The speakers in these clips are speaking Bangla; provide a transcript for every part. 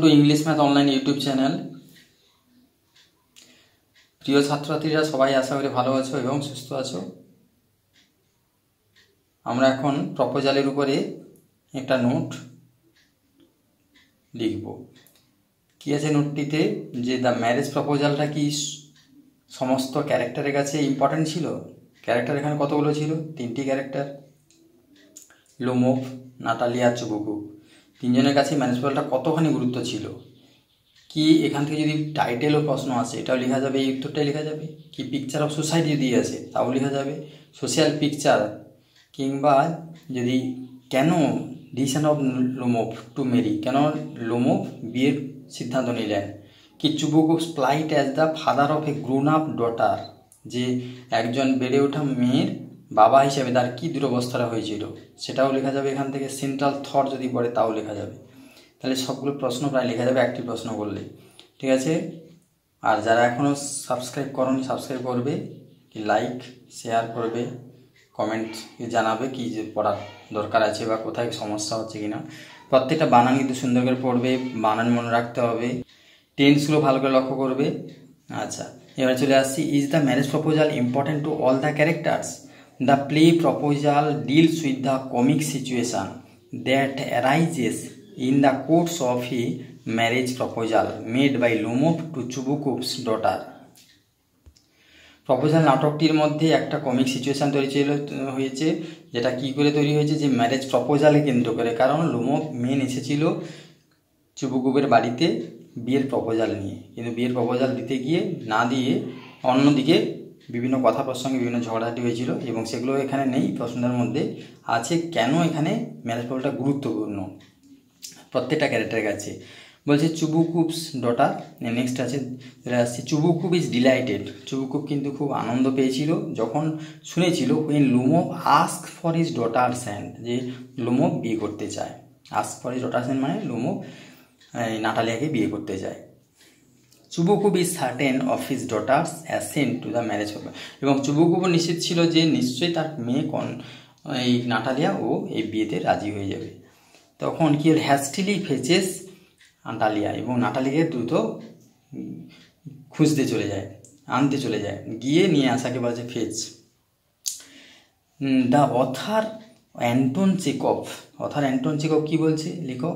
To English math online YouTube channel. প্রিয় ছাত্রছাত্রীরা সবাই আশা করি ভালো আছো এবং সুস্থ আছো। আমরা এখন প্রপোজালের উপরে একটা নোট লিখব। কি আছে নোটটিতে, যে দ্য ম্যারেজ প্রপোজালটা কি সমস্ত ক্যারেক্টারের কাছে ইম্পর্টেন্ট ছিল। ক্যারেক্টার এখানে কতগুলো ছিল? 3টি ক্যারেক্টার, লোমোভ, নাটালিয়া, চুবুকুভ। তিনজনের কাছে ম্যারেজ প্রপোজালটা কতখানি গুরুত্ব ছিল। কি এখান থেকে যদি টাইটেলও প্রশ্ন আসে এটাও লেখা যাবে, এই উত্তরটাই লেখা যাবে। কি পিকচার অফ সোসাইটি যদি আসে তাও লেখা যাবে, সোশ্যাল পিকচার। কিংবা যদি কেন decision of Lomov to marry, কেন লোমোভ বিয়ের সিদ্ধান্ত নিলেন। কি Chubukov plight as the father of a grown up daughter, যে একজন বেড়ে ওঠা মেয়ের বাবা হিসেবে তার কী দুরবস্থাটা হয়েছিল সেটাও লেখা যাবে এখান থেকে। সেন্ট্রাল থট যদি পড়ে তাও লেখা যাবে। তাহলে সবগুলো প্রশ্ন প্রায় লেখা যাবে একটি প্রশ্ন করলে, ঠিক আছে। আর যারা এখনও সাবস্ক্রাইব করনি সাবস্ক্রাইব করবে, কি লাইক শেয়ার করবে, কমেন্ট জানাবে কি যে পড়ার দরকার আছে বা কোথায় সমস্যা হচ্ছে কিনা। প্রত্যেকটা বানান কিন্তু সুন্দর করে পড়বে, বানান মনে রাখতে হবে, টেন্সগুলো ভালো করে লক্ষ্য করবে। আচ্ছা, এবার চলে আসছি। Is the marriage proposal important to all the characters? The play proposal deals with the comic situation that arises in the course of a marriage proposal made by Lomov to Chubukov's daughter. Proposal নাটকটির মধ্যে একটা কমিক সিচুয়েশান তৈরি হয়েছে, যেটা কি করে তৈরি হয়েছে, যে ম্যারেজ প্রপোজালে কেন্দ্র করে। কারণ লোমোভ মেন এসেছিল চুবুকুভের বাড়িতে বিয়ের প্রপোজাল নিয়ে, কিন্তু বিয়ের প্রপোজাল দিতে গিয়ে না দিয়ে অন্যদিকে বিভিন্ন কথা প্রসঙ্গে বিভিন্ন ঝগড়াঝাটি হয়েছিল, এবং সেগুলো এখানে নেই। প্রশ্নের মধ্যে আছে কেন এখানে ম্যারেজ প্রপোজালটা গুরুত্বপূর্ণ প্রত্যেকটা ক্যারেক্টারের কাছে। বলছে চুবুকুভস ডটার। নেক্সট আছে চুবুকুভ ইজ ডিলাইটেড। চুবুকুভ কিন্তু খুব আনন্দ পেয়েছিল যখন শুনেছিল when Lomov ask for his daughter's hand, যে লোমোভ বিয়ে করতে চায়। Ask for his daughter's hand মানে লোমোভ নাটালিয়াকে বিয়ে করতে চায়। Chubukov is certain of his daughter's assent to the marriage proposal, এবং চুবুকুভও নিশ্চিত ছিল যে নিশ্চয়ই তার মেয়ে এই নাটালিয়া ও এই বিয়েতে রাজি হয়ে যাবে। তখন কি হ্যাস্টিলি ফেচেস নাটালিয়া, এবং নাটালিয়াকে দ্রুত খুঁজতে চলে যায়, আনতে চলে যায়, গিয়ে নিয়ে আসাকে বলছে fetch. The author Anton Chekhov, author Anton Chekhov কী বলছে, লিখো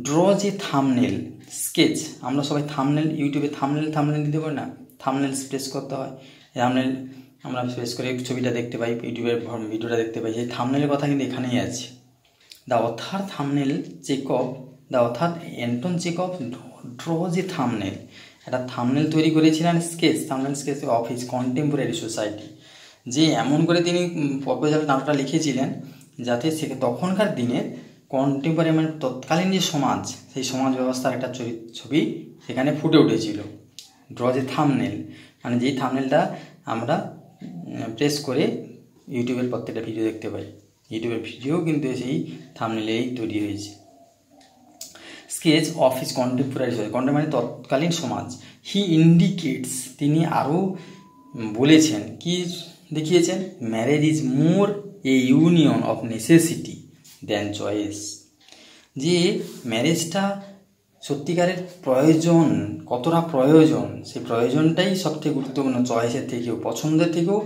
ড্রজ এ থামনেল স্কেচ। আমরা সবাই থামনেল, ইউটিউবে থামনেল দিতে পারি না, থামনেল প্রেস করতে হয়। থামনেল আমরা প্রেস করে ছবিটা দেখতে পাই, ইউটিউবের ভিডিওটা দেখতে পাই, সেই থামনেলের কথা কিন্তু এখানেই আছে। The author thumbnail Chekhov, the author Anton Chekhov draws a thumbnail. একটা থামনেল তৈরি করেছিলেন thumbnail sketch of his contemporary society, যে এমন করে তিনি প্রপোজাল নাটকটা লিখেছিলেন যাতে সে তখনকার দিনের কন্টেম্পোরারি মানে তৎকালীন যে সমাজ, সেই সমাজ ব্যবস্থার একটা ছবি সেখানে ফুটে উঠেছিল। ড্রজ এ থামনেল মানে যেই থামনেলটা আমরা প্রেস করে ইউটিউবের প্রত্যেকটা ভিডিও দেখতে পাই, ইউটিউবের ভিডিও কিন্তু সেই থাম্বনেলেই তৈরি হয়েছে। স্কেচ অফ হিজ কন্টেম্পোরারি মানে তৎকালীন সমাজ। হি ইন্ডিকেটস, তিনি আরও বলেছেন, কি দেখিয়েছেন, marriage is more A union of necessity than choice, যে ম্যারেজটা সত্যিকারের প্রয়োজন, কতটা প্রয়োজন, সেই প্রয়োজনটাই সবথেকে গুরুত্বপূর্ণ চয়েসের থেকেও, পছন্দের থেকেও।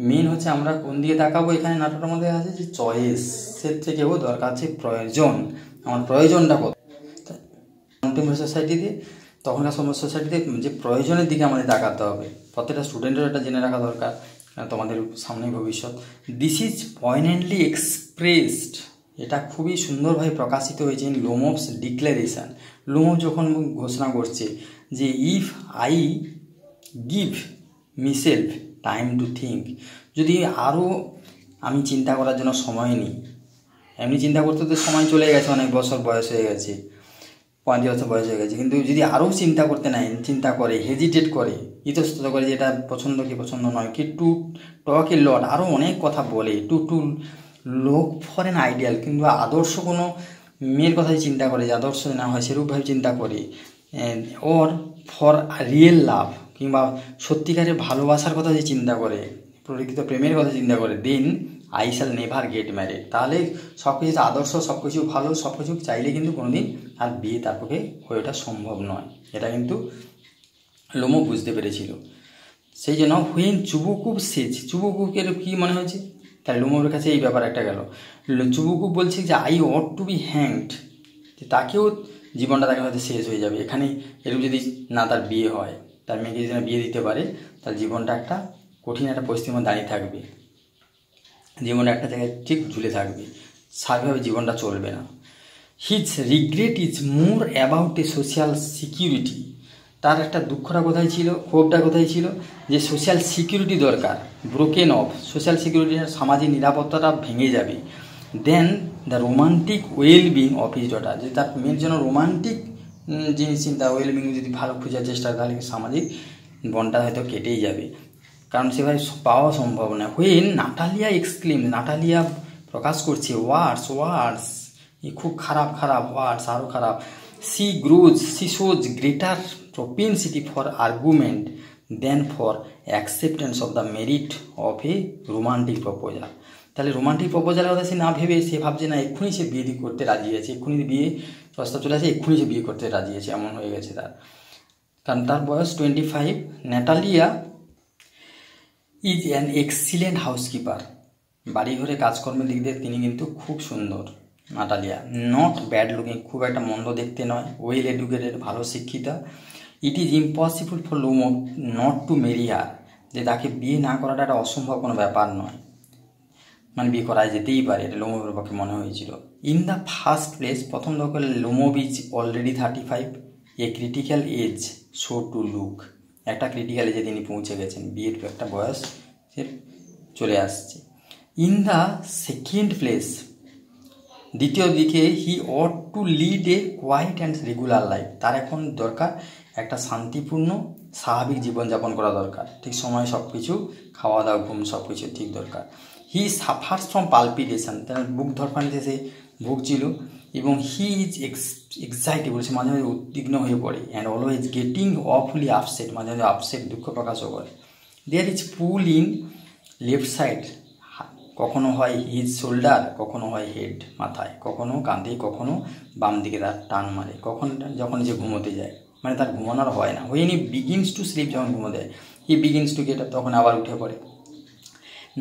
মেন হচ্ছে আমরা কোন দিকে তাকাবো, এখানে নাটকটার মধ্যে আছে যে চয়েসের থেকেও দরকার আছে প্রয়োজন, আমার প্রয়োজনটা কত। কন্টেম্পোরারি সোসাইটিতে, তখনকার সোসাইটিতে যে প্রয়োজনের দিকে আমাদের তাকাতে হবে, প্রত্যেকটা স্টুডেন্টেরও এটা জেনে রাখা দরকার, তোমাদের সামনে ভবিষ্যৎ। দিস ইজ পয়েন্টলি এক্সপ্রেসড, এটা খুবই সুন্দরভাবে প্রকাশিত হয়েছে ইন লোমোভস ডিক্লারেশন। লোমোভ যখন ঘোষণা করছে যে if I give myself time to think, যদি আরও আমি চিন্তা করার জন্য সময় নিই, এমনি চিন্তা করতে তো সময় চলে গেছে, অনেক বছর বয়স হয়ে গেছে, 35 বছর বয়স হয়ে গেছে, কিন্তু যদি আরও চিন্তা করতে নেয়, চিন্তা করে, হেজিটেট করে, ইতস্তত করে যে এটা পছন্দ কি পছন্দ নয়, কি টু টক এ লট, আরও অনেক কথা বলে, টু লোক ফর অ্যান আইডিয়াল, কিংবা আদর্শ কোনো মেয়ের কথাই চিন্তা করে, যে আদর্শ না হয় সেরূপভাবে চিন্তা করে, ওর ফর রিয়েল লাভ, কিংবা সত্যিকারের ভালোবাসার কথা যে চিন্তা করে, প্রকৃত প্রেমের কথা চিন্তা করে, then I shall never get married. তাহলে সব কিছু আদর্শ, সব কিছু ভালো, সব কিছু চাইলে কিন্তু কোনোদিন আর বিয়ে তার পক্ষে হয়ে ওঠা সম্ভব নয়। এটা কিন্তু লোমো বুঝতে পেরেছিল। সেই জন্য হুইন চুবুকুব সেজ, চুবুকুকের কী মনে হয়েছে, তাই লোমোর কাছে এই ব্যাপার একটা গেল। চুবুকুব বলছে যে I ought to be hanged, যে তাকেও জীবনটা তাকে হয়তো শেষ হয়ে যাবে এখানেই, এরকম যদি না তার বিয়ে হয়, তার মেয়েকে যদি না বিয়ে দিতে পারে, তার জীবনটা একটা কঠিন একটা পরিস্থিতির মধ্যে দাঁড়িয়ে থাকবে, জীবনটা একটা জায়গায় ঠিক ঝুলে থাকবে, স্বাভাবিকভাবে জীবনটা চলবে না। His regret is more about a social security, তার একটা দুঃখটা কোথায় ছিল, ক্ষোভটা কোথায় ছিল, যে সোশ্যাল সিকিউরিটি দরকার, ব্রোকেন অফ, সোশ্যাল সিকিউরিটির সামাজিক নিরাপত্তাটা ভেঙে যাবে। Then the romantic wellbeing of his daughter, যে তার মেয়ের জন্য রোমান্টিক জিনিস চিন্তা, ওয়েলবিং যদি ভালো খোঁজার চেষ্টা করে, তাহলে সামাজিক বনটা হয়তো কেটেই যাবে, কারণ সেভাবে পাওয়া সম্ভব না। হুইন নাটালিয়া এক্সক্লেম, নাটালিয়া প্রকাশ করছে ওয়ার্ডস, এই খুব খারাপ খারাপ ওয়ার্ডস, আরও খারাপ। she shows greater propensity for argument than for acceptance of the merit of a romantic proposal। তাহলে রোমান্টিক প্রপোজালের কথা সে না ভেবে সে ভাবছে না এক্ষুনি সে বিয়ে করতে রাজি আছে, এক্ষুনি বিয়ে প্রস্তাব চলে আসে, এক্ষুনি সে বিয়ে করতে রাজি আছে, এমন হয়ে গেছে তার, কারণ তার বয়স 25। ন্যাটালিয়া ইজ অ্যান এক্সিলেন্ট হাউসকিপার, বাড়ি ঘরে কাজকর্মের দিক দিয়ে তিনি কিন্তু খুব সুন্দর। নাটালিয়া নট ব্যাড লুকিং, খুব একটা মন্দ দেখতে নয়, ওয়েল এডুকেটেড, ভালো শিক্ষিতা। It is impossible for Lomov not to marry her, যে তাকে বিয়ে না করাটা একটা অসম্ভব কোনো ব্যাপার নয়, মানে বিয়ে করা যেতেই পারে, এটা লোমোর পক্ষে মনে হয়েছিল। ইন দ্য ফার্স্ট প্লেস, প্রথম দরকার Lomov is already 35, a critical age so to look, একটা ক্রিটিক্যাল এজে তিনি পৌঁছে গেছেন, বিয়ের একটা বয়স সে চলে আসছে। ইন দ্য সেকেন্ড প্লেস, দ্বিতীয় দিকে he ought to lead a quiet and regular life, তার এখন দরকার একটা শান্তিপূর্ণ স্বাভাবিক জীবনযাপন করা দরকার, ঠিক সময়ে সব কিছু খাওয়া দাওয়া ঘুম সব কিছু ঠিক দরকার। হি সাফার্স ফ্রম পালপিটেশন, তার বুক ধরফানিতে সে ভুগছিল, এবং হি ইজ এক্সাইটেবল, সে মাঝে মাঝে উদ্বিগ্ন হয়ে পড়ে, and always getting awfully upset, মাঝে মাঝে আপসেট দুঃখ প্রকাশও করে। There is pool in left side, কখনো হয় হিজ শোল্ডার, কখনো হয় হেড মাথায়, কখনো কাঁধে, কখনো বাম দিকে তার টান মারে, যখন যে ঘুমোতে যায়, মানে তার ঘুমানোর হয় না। When he begins to sleep, যখন ঘুমোতে যায়, he begins to get up, তখন আবার উঠে পড়ে।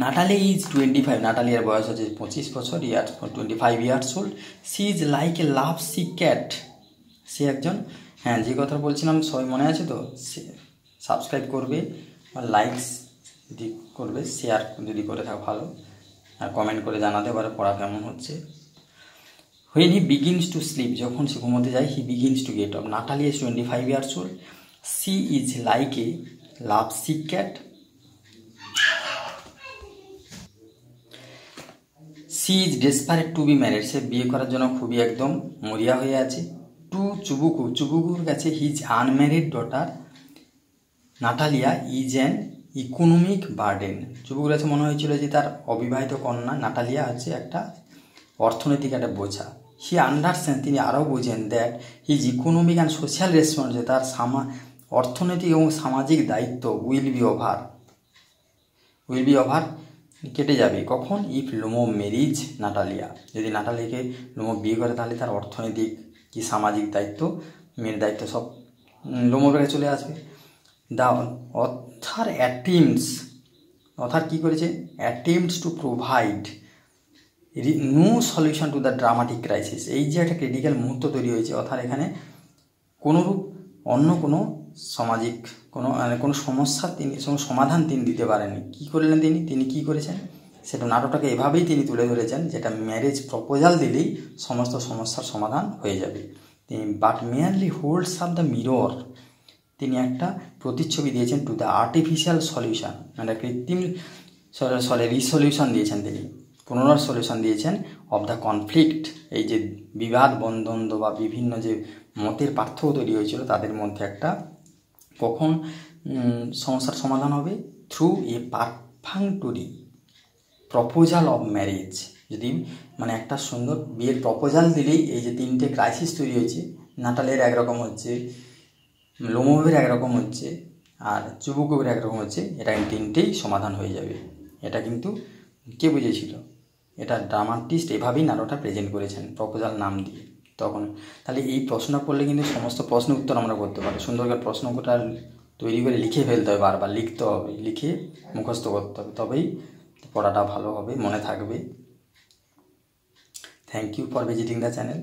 নাটালি ইজ 25, নাটালিয়ার বয়স হচ্ছে 25 বছর, 25 years old. She is like a love sick cat, সে একজন, হ্যাঁ যে কথা বলছিলাম সবাই মনে আছে তো, সাবস্ক্রাইব করবে, লাইকস যদি করবে, শেয়ার যদি করে থাকো ভালো, আর কমেন্ট করে জানাতে পারে পড়া কেমন হচ্ছে। When he begins to sleep, যখন সে ঘুমোতে যায়, he begins to get up. Natalia is 25 years old. She is like a love sick cat. She is desperate to be married, সে বিয়ে করার জন্য খুবই একদম মরিয়া হয়ে আছে। টু চুবুকু, চুবুকুর কাছে his unmarried daughter Natalia is an economic burden, চুবুকুর কাছে মনে হয়েছিল যে তার অবিবাহিত কন্যা নাটালিয়া হচ্ছে একটা অর্থনৈতিক একটা বোঝা। হি আন্ডারস্ট্যান্ড, তিনি আরও বোঝেন, that his economic and social responsibility, তার অর্থনৈতিক এবং সামাজিক দায়িত্ব উইল বি ওভার কেটে যাবে, কখন? ইফ লোমো ম্যারিজ নাটালিয়া, যদি নাটালিয়াকে লোমো বিয়ে করে, তাহলে তার অর্থনৈতিক কি সামাজিক দায়িত্ব, মেয়ের দায়িত্ব সব লোমোর কাছে চলে আসবে। দ্য অথার কী করেছে, attempts to provide no solution to the dramatic crisis, এই যে একটা ক্রিটিক্যাল মুহূর্ত তৈরি হয়েছে, অর্থাৎ এখানে কোনোরূপ অন্য কোনো সামাজিক কোনো সমস্যা সমাধান তিনি দিতে পারেননি। কী করলেন তিনি কী করেছেন, সেটা নাটকটাকে এভাবেই তিনি তুলে ধরেছেন, যেটা ম্যারেজ প্রপোজাল দিলেই সমস্ত সমস্যার সমাধান হয়ে যাবে। তিনি but merely holds up the mirror, তিনি একটা প্রতিচ্ছবি দিয়েছেন টু দ্য আর্টিফিশিয়াল সলিউশন, মানে কৃত্রিম রিসলিউশন দিয়েছেন, তিনি পুনরায় সলিউশন দিয়েছেন অফ দ্য কনফ্লিক্ট, এই যে বিবাদ দ্বন্দ্ব বা বিভিন্ন যে মতের পার্থক্য তৈরি হয়েছিল তাদের মধ্যে একটা কখন সমস্যার সমাধান হবে, through a perfunctory proposal of marriage, যদি মানে একটা সুন্দর বিয়ের প্রপোজাল দিলেই এই যে তিনটে ক্রাইসিস তৈরি হয়েছে, নাটালের একরকম হচ্ছে, লোমোভের একরকম হচ্ছে, আর চুবুকুবের একরকম হচ্ছে, এটা তিনটেই সমাধান হয়ে যাবে। এটা কিন্তু কে বুঝেছিল? এটা ড্রামাটিস্ট এভাবেই নাটকটা প্রেজেন্ট করেছেন প্রপোজাল নাম দিয়ে তখন। তাহলে এই প্রশ্নটা পড়লে কিন্তু সমস্ত প্রশ্নের উত্তর আমরা করতে পারি। সুন্দর করে প্রশ্নটা তৈরি করে লিখে ফেলতে হবে, বারবার লিখতে হবে, লিখে মুখস্থ করতে হবে, তবেই পড়াটা ভালো হবে, মনে থাকবে। Thank you for visiting the channel.